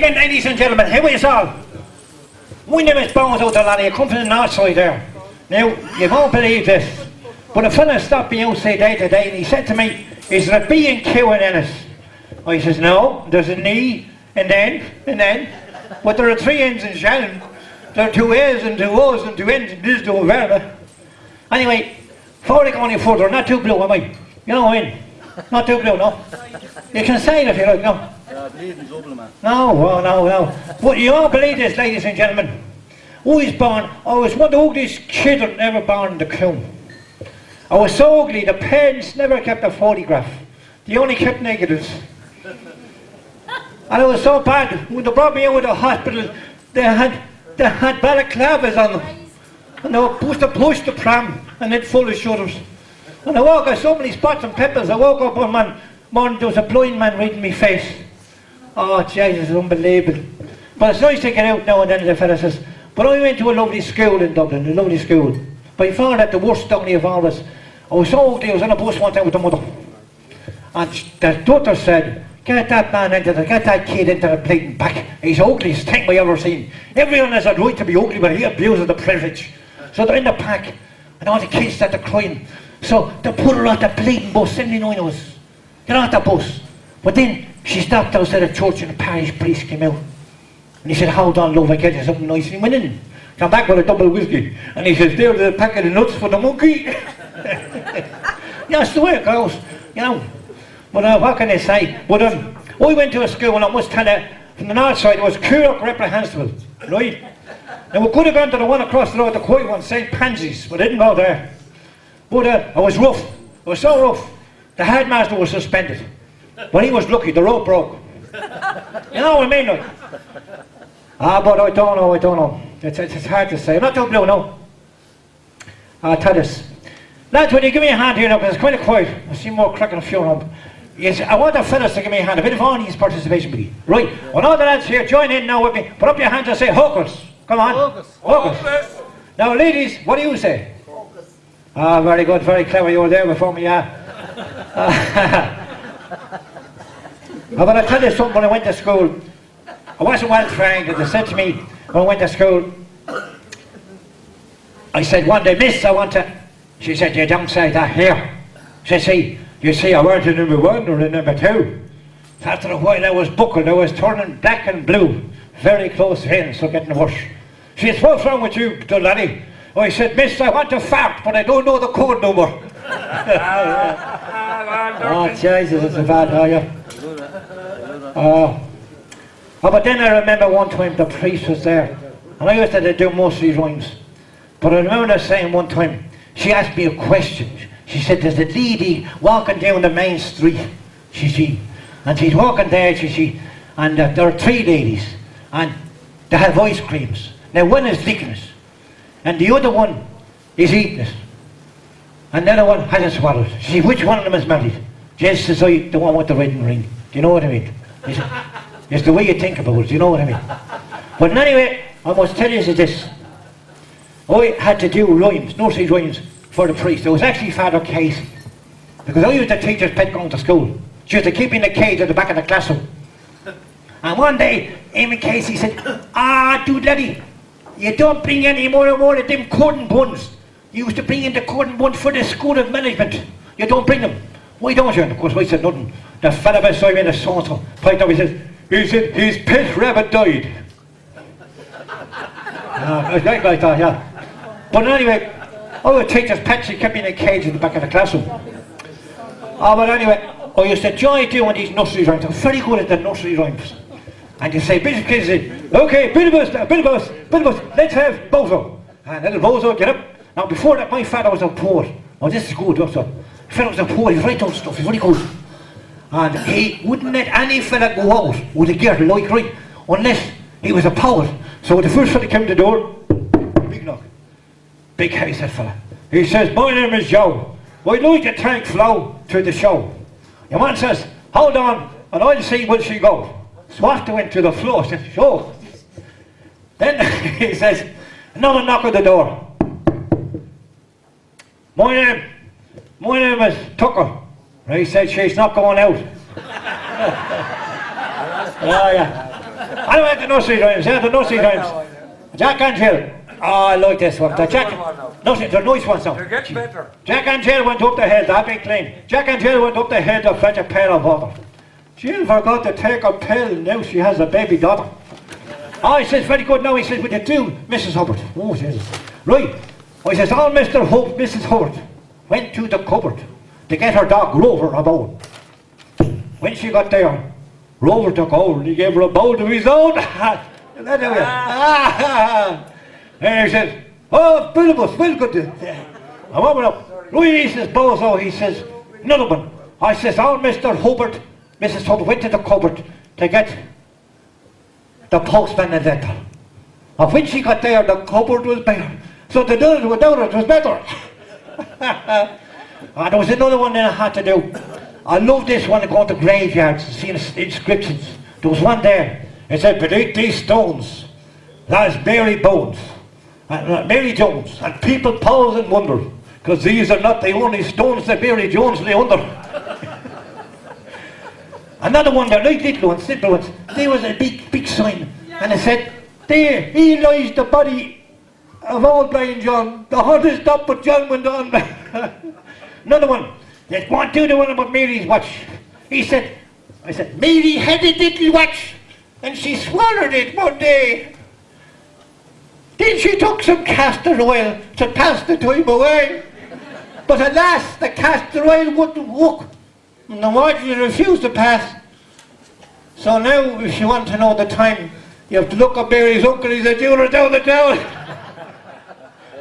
Ladies and gentlemen, how is all? My name is Bones out there, laddie. I come from the north side there. Now, you won't believe this, but a fella stopped me outside day to day and he said to me, is there a B&Q in Ennis? I says, no, there's an E, and then, but there are 3 N's in Shannon. There are 2 A's and 2 O's and 2 N's and this do Verna. Anyway, before I go any further, not too blue, am I? You know what I mean? Not too blue, no? You can say it if you like, no? No, well, no. But you won't believe this, ladies and gentlemen. I was one of the ugliest children ever born in the Coombe. I was so ugly, the parents never kept a photograph. They only kept negatives. And it was so bad, when they brought me out of the hospital, they had balaclavas on them. And they were supposed to push the pram, and it full of shutters. And I woke up, so many spots and peppers. I woke up one morning, there was a blind man reading me face. Oh, Jesus, unbelievable. But it's nice to get out now and then, the fella says. But I went to a lovely school in Dublin, a lovely school. By far that the worst downey of all this. I was so ugly, I was on a bus one time with the mother. And the daughter said, get that kid into the bleeding pack. He's the ugliest thing I ever seen. Everyone has a right to be ugly, but he abuses the privilege. So they're in the pack, and all the kids started crying. So they put her on the bleeding bus, 79 of us. Get off the bus. But then she stopped outside the church and the parish priest came out. And he said, hold on, love, I get you something nice. And he went in, come back with a double whiskey. And he says, there's a packet of nuts for the monkey. Yeah, that's the way it goes, you know. But what can I say? But I went to a school, and I must tell you, from the north side, it was Curragh Reprehensible, right? Now we could have gone to the one across the road, the quiet one, St. Pansy's, but I didn't go there. But I was rough. I was so rough. The headmaster was suspended. But he was lucky, the rope broke. You know what I mean, like? But I don't know. It's hard to say. I'm not too blue, no. I'll tell this. Lads, will you give me a hand here now, because it's quite quiet. I see more cracking fuel up. Yes, I want the fellas to give me a hand, a bit of audience participation, please. Right, well, all the lads here, join in now with me. Put up your hands and say hocus. Come on. Hocus. Now, ladies, what do you say? Hocus. Ah, very good, very clever. You were there before me, yeah. I'm going to tell you something. When I went to school, I wasn't well trained, and they said to me when I went to school, I said one day, miss, I want to. She said, you don't say that here. She said, you see, I weren't a number 1 or a number 2. After a while I was buckled, I was turning black and blue, very close to him, so getting worse. She said, what's wrong with you, good laddie? I said, miss, I want to fart, but I don't know the code number. Oh, Jesus, it's a bad, are you? But then I remember one time the priest was there, and I used to do most of these rhymes. But I remember saying one time, she asked me a question. She said, there's a lady walking down the main street, and she's walking there, and there are 3 ladies, and they have ice creams. Now one is licking it, and the other one is eating it, and the other one hasn't swallowed. She said, which one of them is married? Jess says, the one with the wedding ring. Do you know what I mean? It's the way you think about it, do you know what I mean? But anyway, I must tell you this. I had to do rhymes, nursery rhymes, for the priest. It was actually Father Casey, because I used to teach his pet going to school. She used to keep in the cage at the back of the classroom. And one day, Amy Casey said, dude laddie, you don't bring any more of them cotton buns. You used to bring in the cotton buns for the School of Management. You don't bring them. Why don't you? And of course I said nothing. The fella beside me in the so-and-so piped up, he said, his pet rabbit died. Like that, yeah. But anyway, our teacher's pet, she kept me in a cage in the back of the classroom. Oh, but anyway, I used to enjoy doing these nursery rhymes. I'm very good at the nursery rhymes. And you say, big kids say, okay, Bilbos, let's have Bozo. And little Bozo, get up. Now before that, my father was a poet. Oh, this is good, also. My father was a poet, he's right on stuff, he's very good. And he wouldn't let any fella go out with a gear like right, unless he was a poet. So the first fella came to the door, big knock. Big heavy set fella. He says, my name is Joe. I'd like to thank Flo to the show. Your man says, hold on, and I'll see where she goes. So after went to the floor, said, sure. Then he says, another knock at the door. My name is Tucker. And he said, she's not going out. Oh yeah. I went to nursery rhymes, the nursery rhymes. Jack and Jill. Oh, I like this one. They're nice ones now. They're getting better. Jack and Jill went up the hill, that big clean. Jack and Jill went up the hill to fetch a pail of water. Jill forgot to take a pill, now she has a baby daughter. Oh, he says, very good now, he says, would you do, Mrs. Hubbard? Oh, he says, right. I says, oh, Mrs. Hubbard went to the cupboard to get her dog Rover a bone. When she got there, Rover took hold, he gave her a bone to his own. And he says, oh, Bilbos, well good. I went up. Louis says, Bozo, he says, another one. I says, oh, Mr. Hubbard, Mrs. Hubbard went to the cupboard to get the postman a letter. And when she got there, the cupboard was bare. So the doors were down, it was better. And there was another one that I had to do. I love this one, going to graveyards and seeing inscriptions. There was one there. It said, beneath these stones, lies Mary Bones. Mary Jones, and people pause and wonder, because these are not the only stones that Mary Jones lay under. Another one there, like little ones, there was a big sign, and it said, there, he lies the body of old blind John, the heart is stopped but John went on. Another one, let's go on to the one about Mary's watch. I said, Mary had a little watch, and she swallowed it one day. Then she took some castor oil to pass the time away. But alas, the castor oil wouldn't work. And the watch refused to pass. So now, if you want to know the time, you have to look up Mary's uncle, he's a jeweler down the town.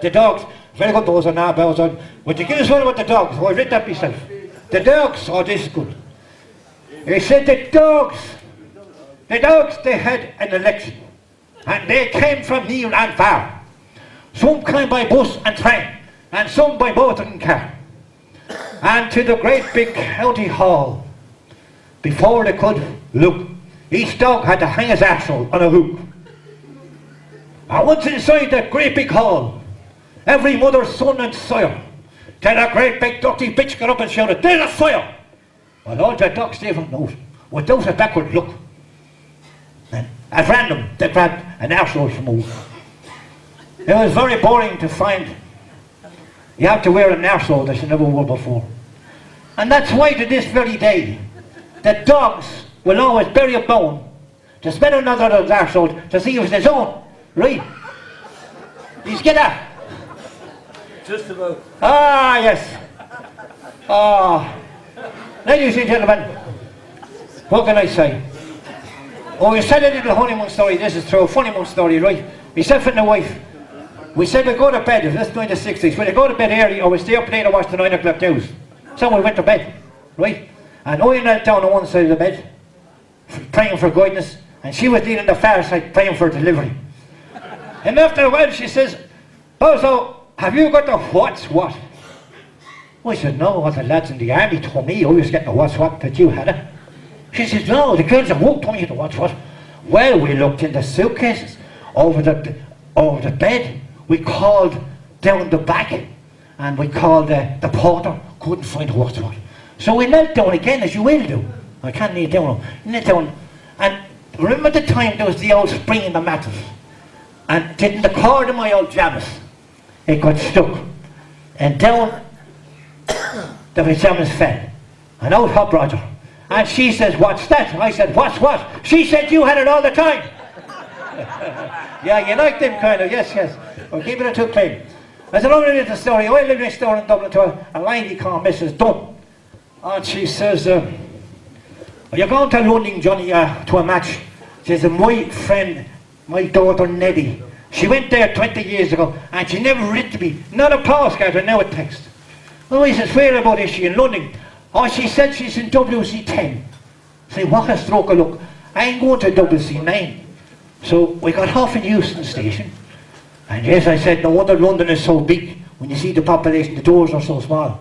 The dogs, very good those are now, bells on. Would you give us one about the dogs? Oh, I read that myself. The dogs, oh, this is good. He said the dogs, they had an election. And they came from near and far. Some came by bus and train, and some by motor and car. And to the great big county hall, before they could look, each dog had to hang his arsehole on a hook. And once inside that great big hall, every mother, son and sire, till a great big dirty bitch got up and shouted, there's a fire! Well, all the dogs gave a note, without a backward look. And at random, they grabbed an arsehole from over. It was very boring to find you have to wear an arsehole that you never wore before. And that's why to this very day, the dogs will always bury a bone to smell another's arsehole to see if it's his own. Right? You get that? Just about. Ah, yes. Ah. Ladies and gentlemen, what can I say? Oh, we said a little honeymoon story, this is true, a honeymoon story, right? Myself and the wife, we said we'd go to bed, let's go in the 60s, we'd go to bed early or we'd stay up late and watch the 9 o'clock news. So we went to bed, right? And I knelt down on one side of the bed, praying for guidance, and she was leaning on the far side, praying for delivery. And after a while she says, Bozo, have you got the what's what? I said, no, what the lads in the army told me I was getting the what's what, that you had it. She says, no, the girls at work told me to watch what. Well, we looked in the suitcases, over the bed, we called down the back, and we called the porter, couldn't find what's what. So we knelt down again, as you will do. I can't kneel down, knelt down. And remember the time there was the old spring in the mattress, and in the cord of my old jammies, it got stuck, and down the pajamas fell, and out hopped Roger. And she says, what's that? I said, what's what? She said, you had it all the time. Yeah, you like them kind of, yes, yes. Well, keep it too clean. There's another little story. I live next door in Dublin to a lady called Mrs. Dunn. And she says, are you going to London, Johnny, to a match? She says, my friend, my daughter Neddy, she went there 20 years ago and she never written to me, not a postcard or now a text. Oh, he says, where about is she in London? Oh, she said she's in WC10. Say, what a stroke of luck. I ain't going to WC9. So we got off in Euston Station. And yes, I said, no wonder London is so big. When you see the population, the doors are so small.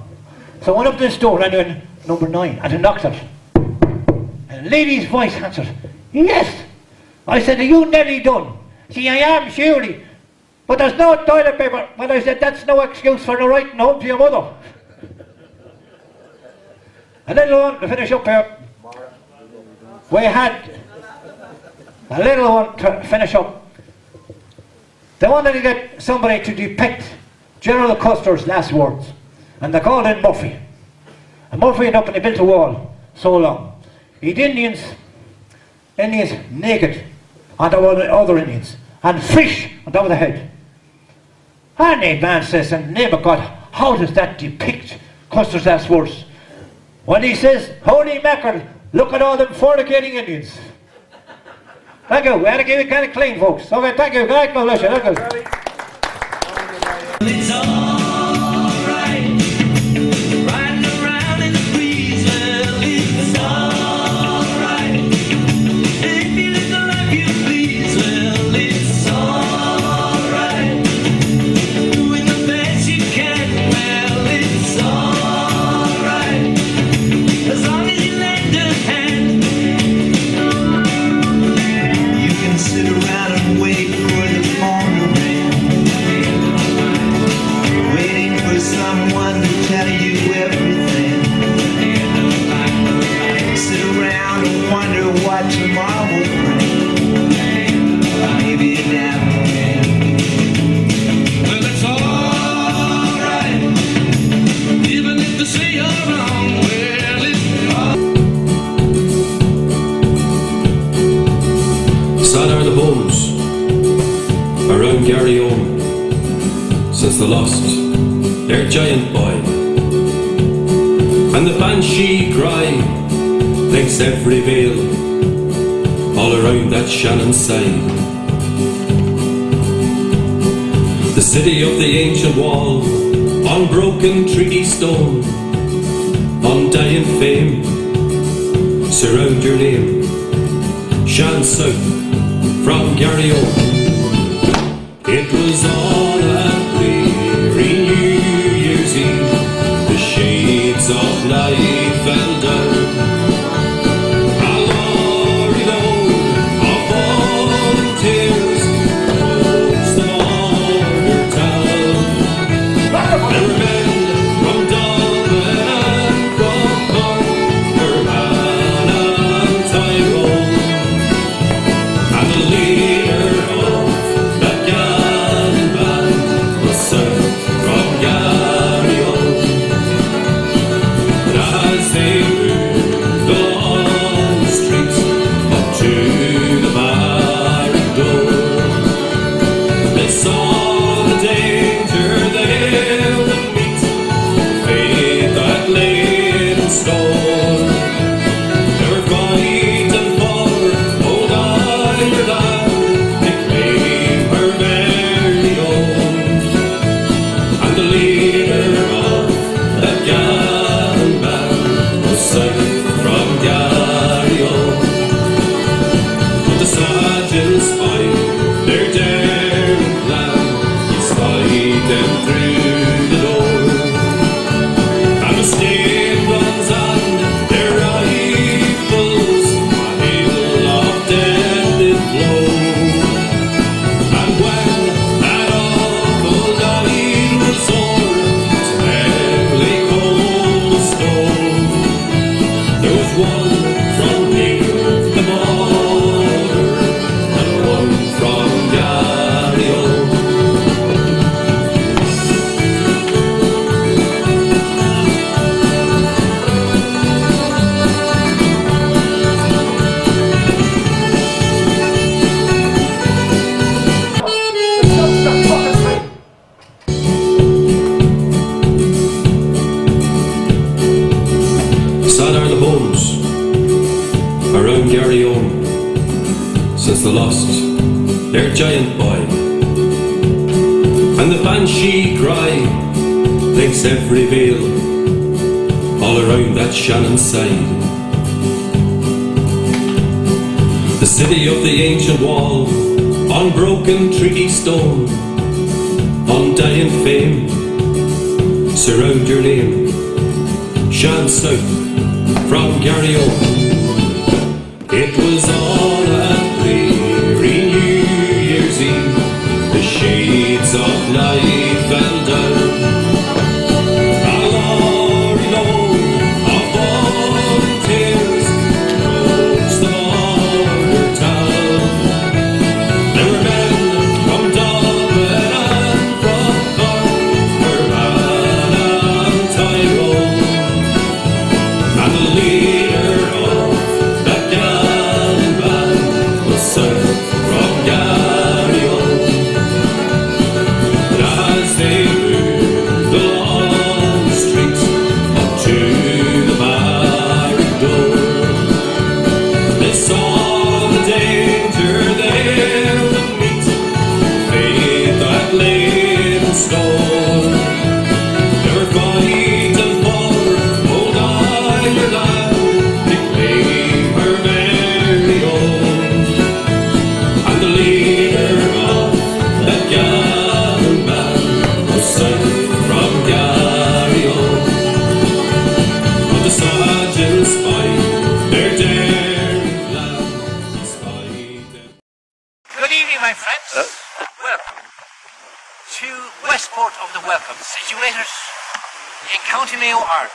So I went up to this door, and I went, number 9, and I knocked it. And a lady's voice answered, yes. I said, are you nearly done? See, I am, surely. But there's no toilet paper. But I said, that's no excuse for not writing home to your mother. A little one to finish up here. We had a little one to finish up. They wanted to get somebody to depict General Custer's last words. And they called in Murphy. And Murphy went up and he built a wall so long. He'd Indians naked on top of other Indians. And fish on top of the head. And the man says, and neighbour God, how does that depict Custer's last words? When he says, holy mackerel, look at all them fornicating Indians. Thank you. We had to give it kind of clean, folks. Okay, thank you. Good night. God bless you. Thank you. It's alright, riding around in the breeze. Well, it's alright, if you live the life you please. Well, it's alright, doing the best you can. Well, it's alright, as long as you lend a hand. You can sit around and wait for the phone to ring, waiting for someone to tell you everything. Sit around and wonder what tomorrow will bring. Maybe it never will. Well, it's alright, even if they say you're wrong. Well, it's Sad are the bones around Garryowen since they lost their giant boy, and the banshee cry links every vale all around that Shannon side. The city of the ancient wall, unbroken treaty stone, undying fame, surround your name. Shan south from Garryowen. It was on a weary New Year's Eve, the shades of night fell down. A lorry load of volunteers approached the border town. There were men from Dublin and from Cumberland and Tyrone, and the leader of that gallant band was south from Garryowen. And as they around Garryowen since the lost their giant boy. And the banshee cry links every vale all around that Shannon side. The city of the ancient wall, unbroken treaty stone, undying fame, surround your name. Shan south from Garryowen. It was on a dreary New Year's Eve, the shades of night fell down. A glory load of volunteers rose the border town. There were men from Dublin and from Cork, Fermanagh and Tyrone, and the leader of that gallant band was south from Garryowen. And as they moved along the streets up to the barrack door, they saw the danger they would meet, fate that lay in store. They were fighting for old Ireland, to claim her very own. And the leader of that gallant band was south from Garryowen. But the sergeants spied their daring plan, he spied them. Good evening, my friends, and welcome to Westport of the Welcome, situated in County Mayo, Ireland,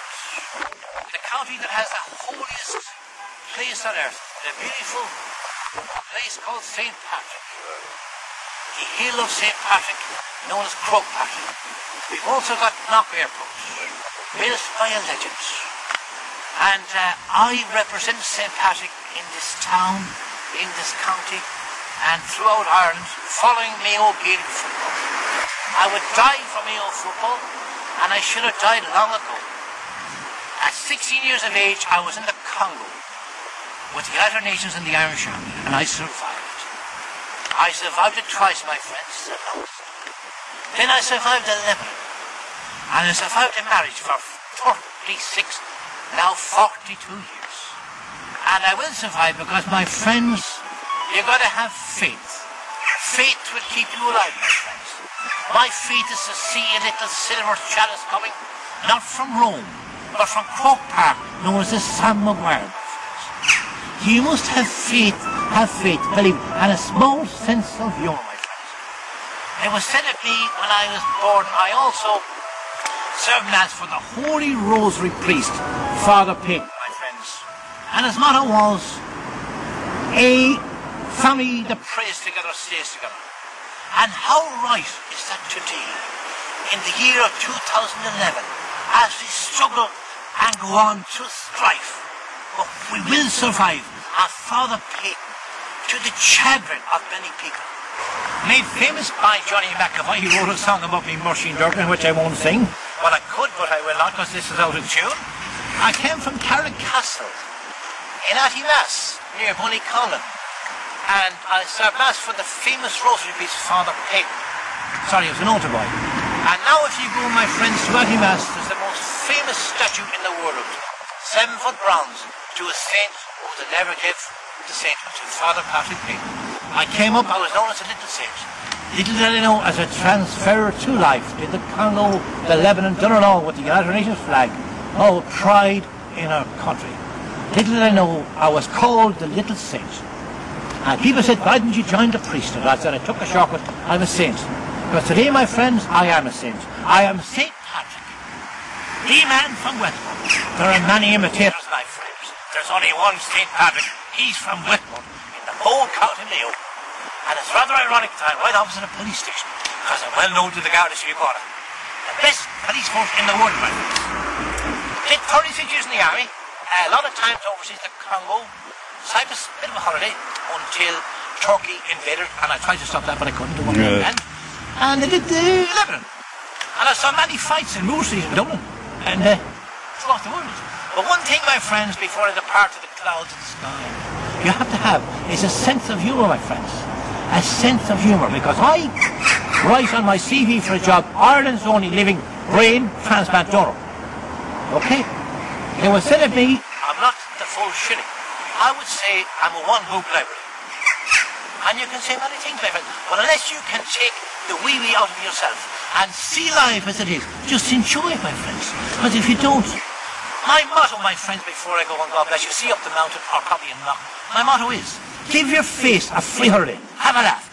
the county that has the holiest place on earth, the beautiful place called St. Patrick, the hill of St. Patrick, known as Croke Patrick. We've also got Knock Airport, built by a legend, and I represent St. Patrick in this town, in this county, and throughout Ireland, following Mayo Gaelic football. I would die for Mayo football, and I should have died long ago. At 16 years of age, I was in the Congo with the United Nations and the Irish Army, and I survived. I survived it twice, my friends, the longest. Then I survived the Lebanon, and I survived a marriage for 36, now 42 years. And I will survive because, my friends, you've got to have faith. Faith will keep you alive, my friends. My faith is to see a little silver chalice coming, not from Rome, but from Croke Park, known as the Sam Maguire, my friends. You must have faith, believe, and a small sense of humour, my friends. It was said of me when I was born, I also served Mass for the Holy Rosary priest, Father Payton, my friends. And his motto was, a family that prays together stays together. And how right is that today, in the year of 2011, as we struggle and go on to strife, but we will survive. Our Father Payton, to the chagrin of many people, made famous by Johnny McAvoy. He wrote a song about me, Murchie Durkin, which I won't sing. Well, I could, but I will not, because this is out of tune. I came from Carrickcastle, in Attymass, near Bunnycollen, and I served Mass for the famous rosary priest, Father Payton. Sorry, it was an altar boy. And now if you go, my friends, to Attymass, there's the most famous statue in the world, 7-foot bronze, to a saint who would never give the sainthood, to Father Patrick Payton. I came up, I was known as a little saint. Little did I know, as a transferrer to life, did the Congo, the Lebanon, done it all with the United Nations flag. Oh, pride in our country. Little did I know, I was called the little saint. And people said, why didn't you join the priesthood? I said, I took a shock, but I'm a saint. Because today, my friends, I am a saint. I am St. Patrick, the man from Westport. There are many imitators, my friends. There's only one St. Patrick. He's from Westport, in the whole county Mayo. And it's rather ironic that I'm right opposite a police station, because I'm well known to the Garda Síochána. The best police force in the world, my friends. Did 36 years in the army, a lot of times overseas, the Congo, Cyprus, bit of a holiday, until Turkey invaded, and I tried to stop that, but I couldn't do one hand. And I did Lebanon. And I saw many fights in Moore Street in Dublin, and throughout the world. But one thing, my friends, before I depart to the clouds and sky, you have to have is a sense of humour, my friends. A sense of humour, because I write on my CV for a job, Ireland's only living brain transplant donor. Okay? They will say of me, I'm not the full shilling. I would say I'm a one-book library. And you can say many things, my friend, but unless you can take the wee-wee out of yourself and see life as it is, just enjoy it, my friends. Because if you don't, my motto, my friends, before I go on, God bless you, see up the mountain or probably in Knock, my motto is, give your face a free holiday. Have a laugh.